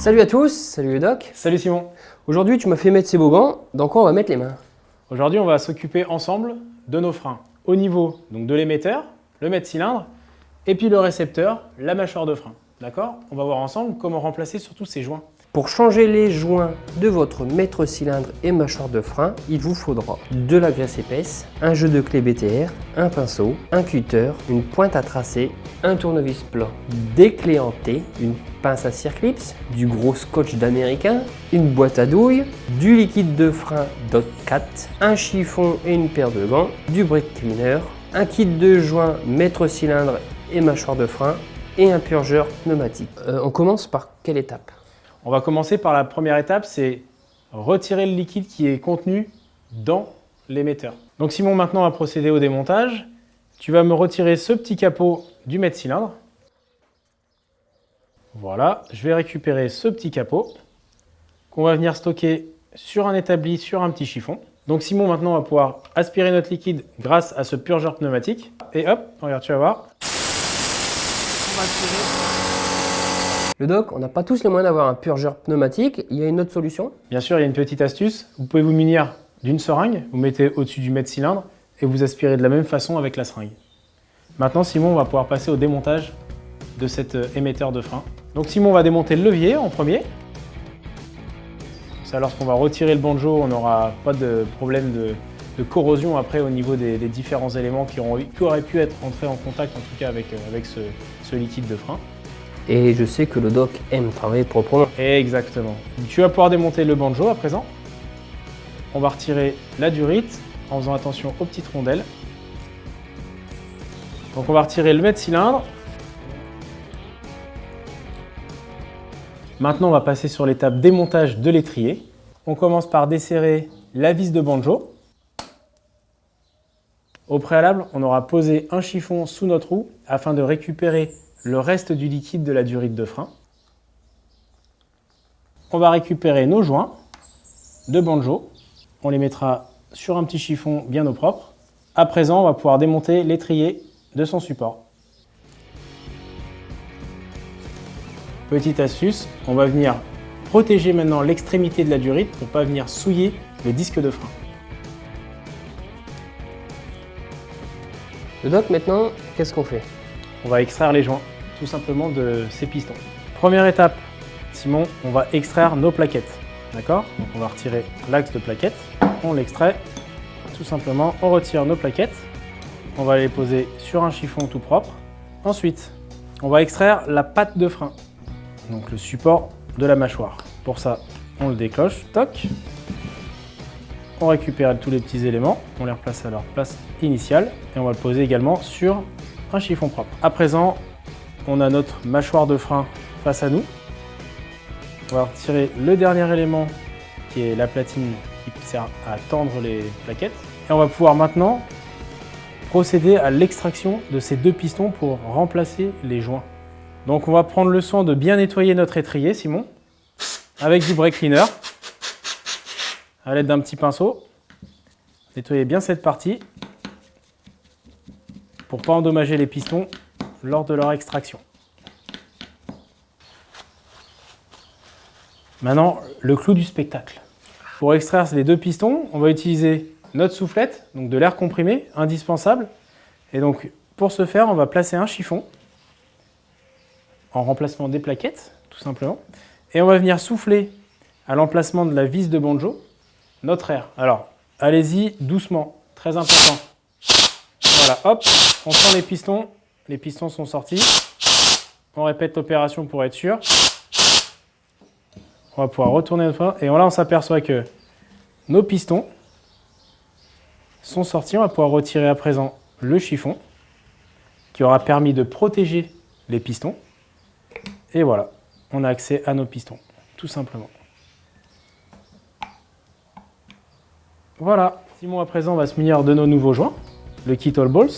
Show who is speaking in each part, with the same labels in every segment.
Speaker 1: Salut à tous, salut le doc.
Speaker 2: Salut Simon.
Speaker 1: Aujourd'hui tu m'as fait mettre ces beaux gants, dans quoi on va mettre les mains?
Speaker 2: Aujourd'hui on va s'occuper ensemble de nos freins. Au niveau donc, de l'émetteur, le mètre-cylindre, et puis le récepteur, la mâchoire de frein. D'accord? On va voir ensemble comment remplacer surtout ces joints.
Speaker 1: Pour changer les joints de votre mètre-cylindre et mâchoire de frein, il vous faudra de la graisse épaisse, un jeu de clé BTR, un pinceau, un cutter, une pointe à tracer, un tournevis plat, des clés en T, une pince à circlips, du gros scotch d'américain, une boîte à douille, du liquide de frein Dot 4, un chiffon et une paire de gants, du brake cleaner, un kit de joints mètre-cylindre et mâchoire de frein et un purgeur pneumatique. On commence par quelle étape?
Speaker 2: On va commencer par la première étape, c'est retirer le liquide qui est contenu dans l'émetteur. Donc Simon, maintenant on va procéder au démontage. Tu vas me retirer ce petit capot du mètre-cylindre. Voilà, je vais récupérer ce petit capot qu'on va venir stocker sur un établi, sur un petit chiffon. Donc Simon, maintenant on va pouvoir aspirer notre liquide grâce à ce purgeur pneumatique. Et hop, regarde, tu vas voir. On va aspirer.
Speaker 1: Le doc, on n'a pas tous les moyens d'avoir un purgeur pneumatique, il y a une autre solution?
Speaker 2: Bien sûr, il y a une petite astuce. Vous pouvez vous munir d'une seringue, vous mettez au-dessus du mètre-cylindre et vous aspirez de la même façon avec la seringue. Maintenant, Simon, on va pouvoir passer au démontage de cet émetteur de frein. Donc Simon va démonter le levier en premier. Ça, lorsqu'on va retirer le banjo, on n'aura pas de problème de corrosion après au niveau des différents éléments qui auraient pu être entrés en contact en tout cas avec ce liquide de frein.
Speaker 1: Et je sais que le doc aime travailler proprement.
Speaker 2: Exactement. Tu vas pouvoir démonter le banjo à présent. On va retirer la durite en faisant attention aux petites rondelles. Donc on va retirer le mètre-cylindre. Maintenant on va passer sur l'étape démontage de l'étrier. On commence par desserrer la vis de banjo. Au préalable, on aura posé un chiffon sous notre roue afin de récupérer le reste du liquide de la durite de frein. On va récupérer nos joints de banjo. On les mettra sur un petit chiffon bien au propre. À présent, on va pouvoir démonter l'étrier de son support. Petite astuce, on va venir protéger maintenant l'extrémité de la durite pour ne pas venir souiller le disque de frein.
Speaker 1: Le doc, maintenant, qu'est-ce qu'on fait?
Speaker 2: On va extraire les joints, tout simplement, de ces pistons. Première étape, Simon, on va extraire nos plaquettes. D'accord? Donc on va retirer l'axe de plaquettes, on l'extrait, tout simplement, on retire nos plaquettes, on va les poser sur un chiffon tout propre. Ensuite, on va extraire la patte de frein, donc le support de la mâchoire. Pour ça, on le décloche, toc. On récupère tous les petits éléments, on les replace à leur place initiale et on va le poser également sur un chiffon propre. À présent, on a notre mâchoire de frein face à nous. On va retirer le dernier élément qui est la platine qui sert à tendre les plaquettes. Et on va pouvoir maintenant procéder à l'extraction de ces deux pistons pour remplacer les joints. Donc on va prendre le soin de bien nettoyer notre étrier, Simon, avec du brake cleaner. À l'aide d'un petit pinceau, nettoyez bien cette partie pour ne pas endommager les pistons lors de leur extraction. Maintenant, le clou du spectacle. Pour extraire les deux pistons, on va utiliser notre soufflette, donc de l'air comprimé, indispensable. Et donc, pour ce faire, on va placer un chiffon en remplacement des plaquettes, tout simplement. Et on va venir souffler à l'emplacement de la vis de banjo notre air. Alors, allez-y doucement, très important. Voilà, hop, on sent les pistons sont sortis. On répète l'opération pour être sûr. On va pouvoir retourner notre frein et là on s'aperçoit que nos pistons sont sortis. On va pouvoir retirer à présent le chiffon qui aura permis de protéger les pistons. Et voilà, on a accès à nos pistons, tout simplement. Voilà, Simon à présent va se munir de nos nouveaux joints, le kit All Balls,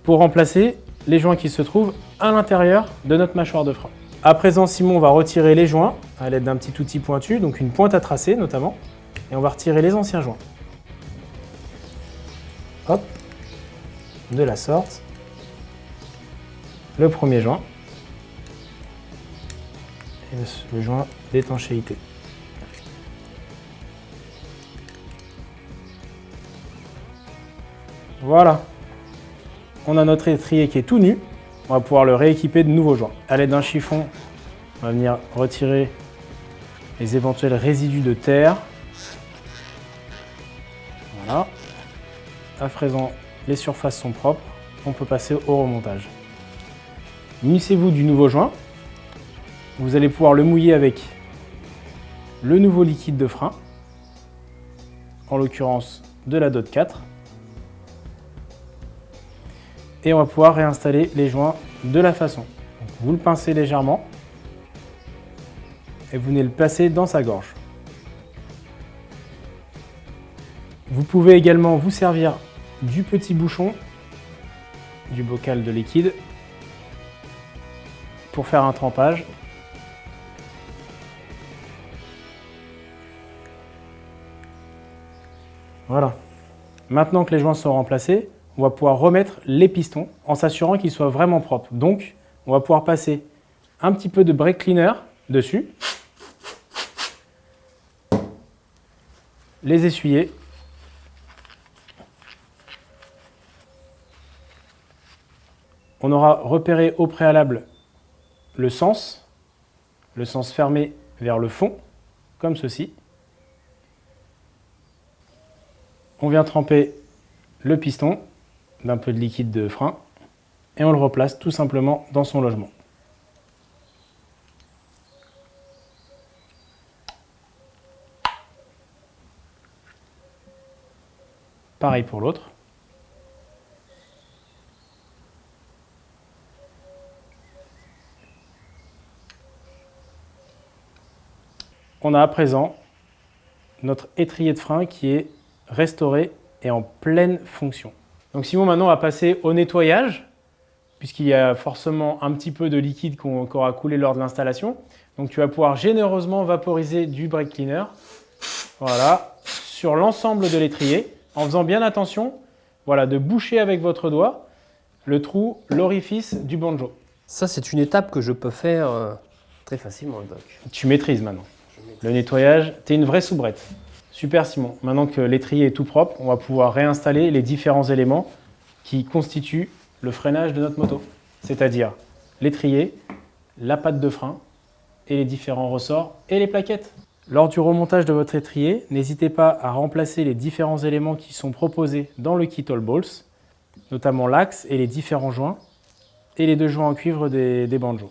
Speaker 2: pour remplacer les joints qui se trouvent à l'intérieur de notre mâchoire de frein. À présent, Simon va retirer les joints à l'aide d'un petit outil pointu, donc une pointe à tracer notamment, et on va retirer les anciens joints. Hop, de la sorte. Le premier joint. et le joint d'étanchéité. Voilà, on a notre étrier qui est tout nu. On va pouvoir le rééquiper de nouveaux joints. À l'aide d'un chiffon, on va venir retirer les éventuels résidus de terre. Voilà. À présent, les surfaces sont propres. On peut passer au remontage. Munissez-vous du nouveau joint. Vous allez pouvoir le mouiller avec le nouveau liquide de frein, en l'occurrence de la DOT 4. Et on va pouvoir réinstaller les joints de la façon. Donc, vous le pincez légèrement et vous venez le placer dans sa gorge. Vous pouvez également vous servir du petit bouchon, du bocal de liquide, pour faire un trempage. Voilà. Maintenant que les joints sont remplacés, on va pouvoir remettre les pistons en s'assurant qu'ils soient vraiment propres. Donc, on va pouvoir passer un petit peu de brake cleaner dessus, les essuyer. On aura repéré au préalable le sens fermé vers le fond, comme ceci. On vient tremper le piston d'un peu de liquide de frein et on le replace tout simplement dans son logement. Pareil pour l'autre. On a à présent notre étrier de frein qui est restauré et en pleine fonction. Donc Simon, maintenant on va passer au nettoyage, puisqu'il y a forcément un petit peu de liquide qui aura coulé lors de l'installation. Donc tu vas pouvoir généreusement vaporiser du brake cleaner, voilà, sur l'ensemble de l'étrier, en faisant bien attention, voilà, de boucher avec votre doigt le trou, l'orifice du banjo.
Speaker 1: Ça, c'est une étape que je peux faire très facilement, Doc.
Speaker 2: Tu maîtrises maintenant. Le nettoyage, tu es une vraie soubrette. Super Simon, maintenant que l'étrier est tout propre, on va pouvoir réinstaller les différents éléments qui constituent le freinage de notre moto. C'est-à-dire l'étrier, la patte de frein et les différents ressorts et les plaquettes. Lors du remontage de votre étrier, n'hésitez pas à remplacer les différents éléments qui sont proposés dans le kit All Balls, notamment l'axe et les différents joints et les deux joints en cuivre des banjos.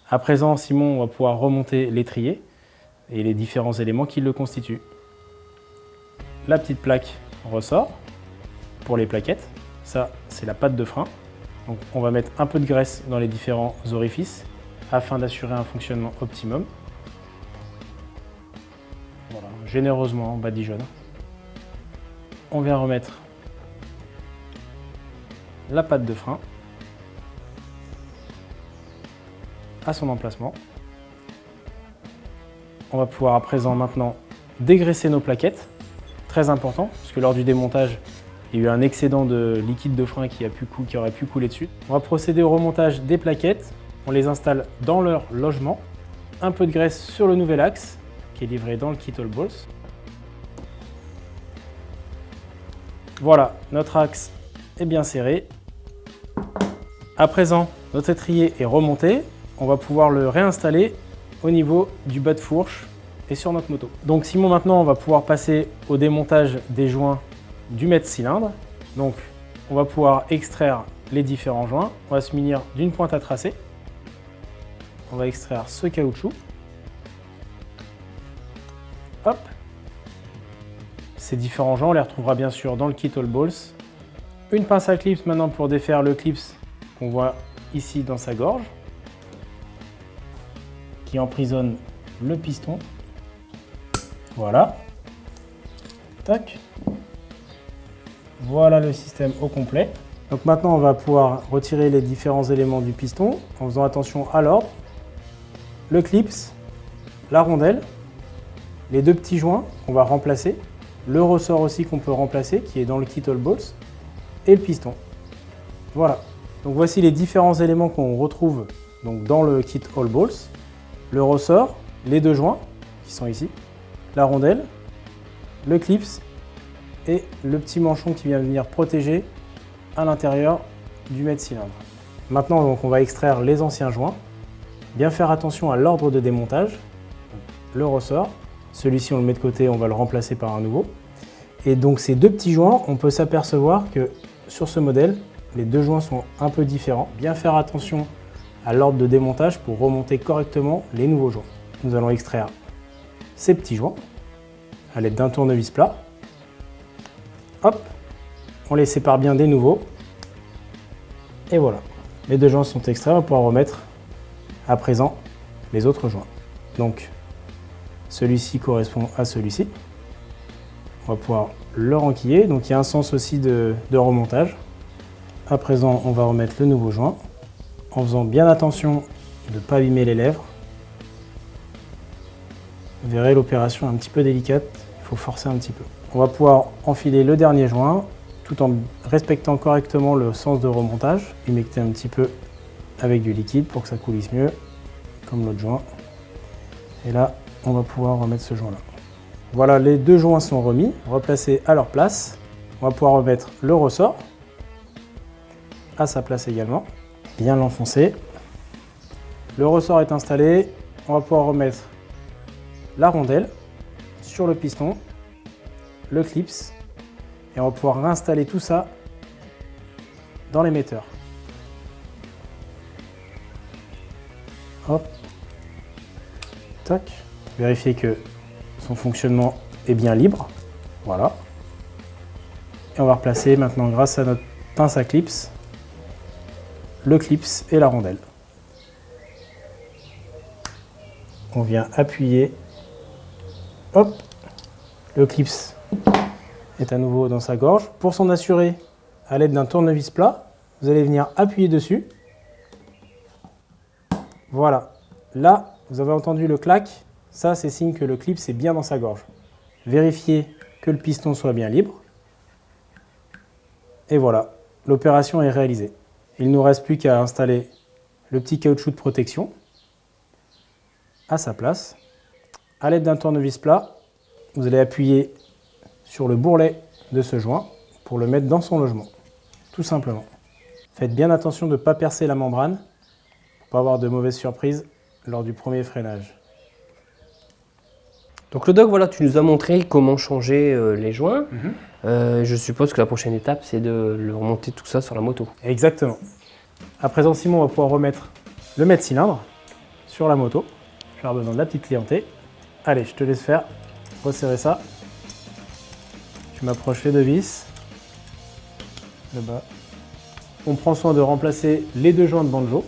Speaker 2: À présent, Simon va pouvoir remonter l'étrier et les différents éléments qui le constituent. La petite plaque ressort pour les plaquettes. Ça, c'est la patte de frein. Donc, on va mettre un peu de graisse dans les différents orifices afin d'assurer un fonctionnement optimum. Voilà, généreusement en badigeonne. On vient remettre la patte de frein à son emplacement. On va pouvoir à présent maintenant dégraisser nos plaquettes. Très important, parce que lors du démontage, il y a eu un excédent de liquide de frein qui aurait pu couler dessus. On va procéder au remontage des plaquettes. On les installe dans leur logement. Un peu de graisse sur le nouvel axe, qui est livré dans le kit All Balls. Voilà, notre axe est bien serré. À présent, notre étrier est remonté. On va pouvoir le réinstaller au niveau du bas de fourche et sur notre moto. Donc Simon, maintenant on va pouvoir passer au démontage des joints du maître-cylindre. Donc on va pouvoir extraire les différents joints. On va se munir d'une pointe à tracer. On va extraire ce caoutchouc. Hop. Ces différents joints, on les retrouvera bien sûr dans le kit All Balls. Une pince à clips maintenant pour défaire le clips qu'on voit ici dans sa gorge, qui emprisonne le piston. Voilà. Tac. Voilà le système au complet. Donc maintenant, on va pouvoir retirer les différents éléments du piston en faisant attention à l'ordre. Le clips, la rondelle, les deux petits joints qu'on va remplacer, le ressort aussi qu'on peut remplacer qui est dans le kit All Balls et le piston. Voilà. Donc voici les différents éléments qu'on retrouve donc dans le kit All Balls. le ressort, les deux joints qui sont ici, la rondelle, le clips et le petit manchon qui vient venir protéger à l'intérieur du mètre-cylindre. Maintenant, donc, on va extraire les anciens joints. Bien faire attention à l'ordre de démontage. Le ressort, celui-ci on le met de côté, on va le remplacer par un nouveau. Et donc ces deux petits joints, on peut s'apercevoir que sur ce modèle, les deux joints sont un peu différents. Bien faire attention à l'ordre de démontage pour remonter correctement les nouveaux joints. Nous allons extraire ces petits joints à l'aide d'un tournevis plat. Hop, on les sépare bien des nouveaux. Et voilà, les deux joints sont extraits, on va pouvoir remettre à présent les autres joints. Donc celui-ci correspond à celui-ci. On va pouvoir le renquiller, donc il y a un sens aussi de remontage. À présent, on va remettre le nouveau joint en faisant bien attention de ne pas abîmer les lèvres. Vous verrez, l'opération est un petit peu délicate, il faut forcer un petit peu. On va pouvoir enfiler le dernier joint tout en respectant correctement le sens de remontage. Humecter un petit peu avec du liquide pour que ça coulisse mieux, comme l'autre joint. Et là, on va pouvoir remettre ce joint-là. Voilà, les deux joints sont remis, replacés à leur place. On va pouvoir remettre le ressort à sa place également. Bien l'enfoncer. Le ressort est installé. On va pouvoir remettre la rondelle sur le piston, le clips, et on va pouvoir réinstaller tout ça dans l'émetteur. Hop. Tac. Vérifier que son fonctionnement est bien libre. Voilà. Et on va replacer maintenant, grâce à notre pince à clips, le clips et la rondelle. On vient appuyer. Hop. Le clips est à nouveau dans sa gorge. Pour s'en assurer, à l'aide d'un tournevis plat, vous allez venir appuyer dessus. Voilà. Là, vous avez entendu le clac. Ça, c'est signe que le clip est bien dans sa gorge. Vérifiez que le piston soit bien libre. Et voilà, l'opération est réalisée. Il ne nous reste plus qu'à installer le petit caoutchouc de protection à sa place. À l'aide d'un tournevis plat, vous allez appuyer sur le bourrelet de ce joint pour le mettre dans son logement, tout simplement. Faites bien attention de ne pas percer la membrane pour ne pas avoir de mauvaises surprises lors du premier freinage.
Speaker 1: Donc le doc, voilà, tu nous as montré comment changer les joints. Je suppose que la prochaine étape, c'est de le remonter tout ça sur la moto.
Speaker 2: Exactement. À présent, Simon va pouvoir remettre le mètre-cylindre sur la moto. Je vais avoir besoin de la petite clé en T. Allez, je te laisse faire. Resserrer ça. Tu m'approches les deux vis. Le bas. On prend soin de remplacer les deux joints de banjo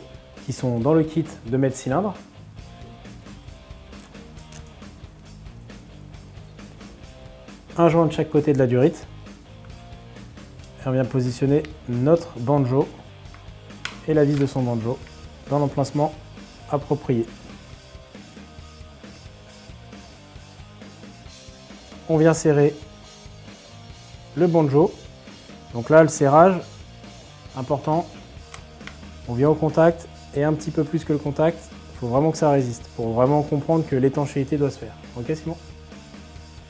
Speaker 2: qui sont dans le kit de mètre-cylindre. Un joint de chaque côté de la durite. Et on vient positionner notre banjo et la vis de son banjo dans l'emplacement approprié. On vient serrer le banjo. Donc là, le serrage, important. On vient au contact et un petit peu plus que le contact. Il faut vraiment que ça résiste pour vraiment comprendre que l'étanchéité doit se faire. Ok, Simon?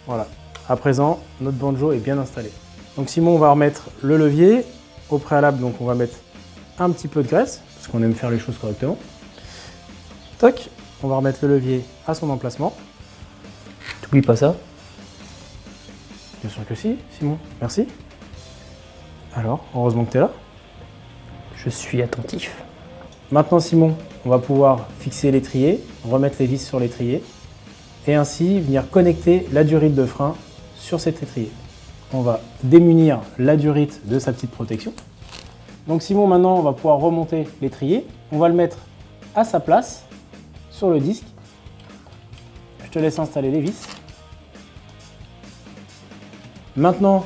Speaker 2: Voilà. À présent, notre banjo est bien installé. Donc Simon, on va remettre le levier. Au préalable, donc on va mettre un petit peu de graisse, parce qu'on aime faire les choses correctement. Toc, on va remettre le levier à son emplacement.
Speaker 1: T'oublies pas ça?
Speaker 2: Bien sûr que si, Simon. Merci. Alors, heureusement que tu es là.
Speaker 1: Je suis attentif.
Speaker 2: Maintenant, Simon, on va pouvoir fixer l'étrier, remettre les vis sur l'étrier, et ainsi venir connecter la durite de frein sur cet étrier. On va démunir la durite de sa petite protection. Donc Simon, maintenant, on va pouvoir remonter l'étrier. On va le mettre à sa place sur le disque. Je te laisse installer les vis. Maintenant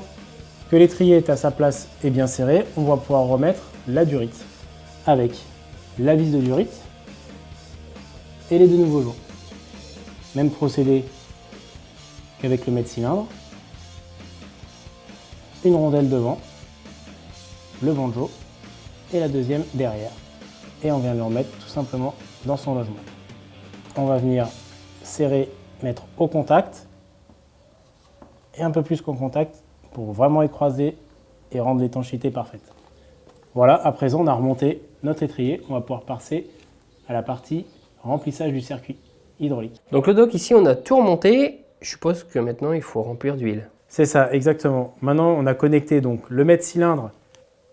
Speaker 2: que l'étrier est à sa place et bien serré, on va pouvoir remettre la durite avec la vis de durite et les deux nouveaux joints. Même procédé qu'avec le mètre-cylindre. Une rondelle devant, le banjo et la deuxième derrière. Et on vient le remettre tout simplement dans son logement. on va venir serrer, mettre au contact et un peu plus qu'au contact pour vraiment écraser et rendre l'étanchéité parfaite. Voilà, à présent on a remonté notre étrier, on va pouvoir passer à la partie remplissage du circuit hydraulique.
Speaker 1: Donc le doc ici on a tout remonté, je suppose que maintenant il faut remplir d'huile.
Speaker 2: C'est ça, exactement. Maintenant on a connecté donc le mètre-cylindre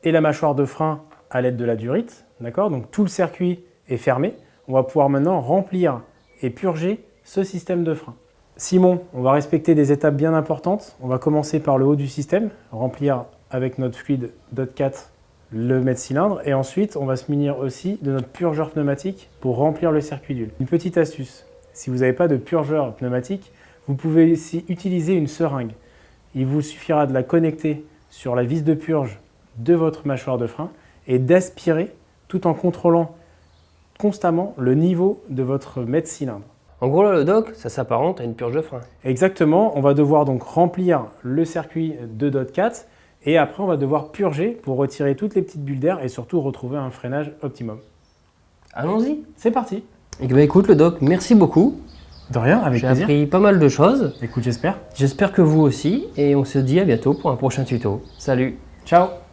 Speaker 2: et la mâchoire de frein à l'aide de la durite, d'accord? Donc tout le circuit est fermé. On va pouvoir maintenant remplir et purger ce système de frein. Simon, on va respecter des étapes bien importantes. On va commencer par le haut du système, remplir avec notre fluide DOT4 le mètre-cylindre et ensuite on va se munir aussi de notre purgeur pneumatique pour remplir le circuit d'huile. Une petite astuce, si vous n'avez pas de purgeur pneumatique, vous pouvez aussi utiliser une seringue. Il vous suffira de la connecter sur la vis de purge de votre mâchoire de frein et d'aspirer tout en contrôlant constamment le niveau de votre mètre-cylindre.
Speaker 1: En gros là le doc, ça s'apparente à une purge de frein.
Speaker 2: Exactement, on va devoir donc remplir le circuit de DOT4 et après on va devoir purger pour retirer toutes les petites bulles d'air et surtout retrouver un freinage optimum.
Speaker 1: Allons-y.
Speaker 2: C'est parti.
Speaker 1: Et ben écoute le doc, merci beaucoup.
Speaker 2: De rien, avec
Speaker 1: J'ai
Speaker 2: plaisir.
Speaker 1: appris pas mal de choses.
Speaker 2: Écoute, j'espère.
Speaker 1: J'espère que vous aussi et on se dit à bientôt pour un prochain tuto. Salut.
Speaker 2: Ciao.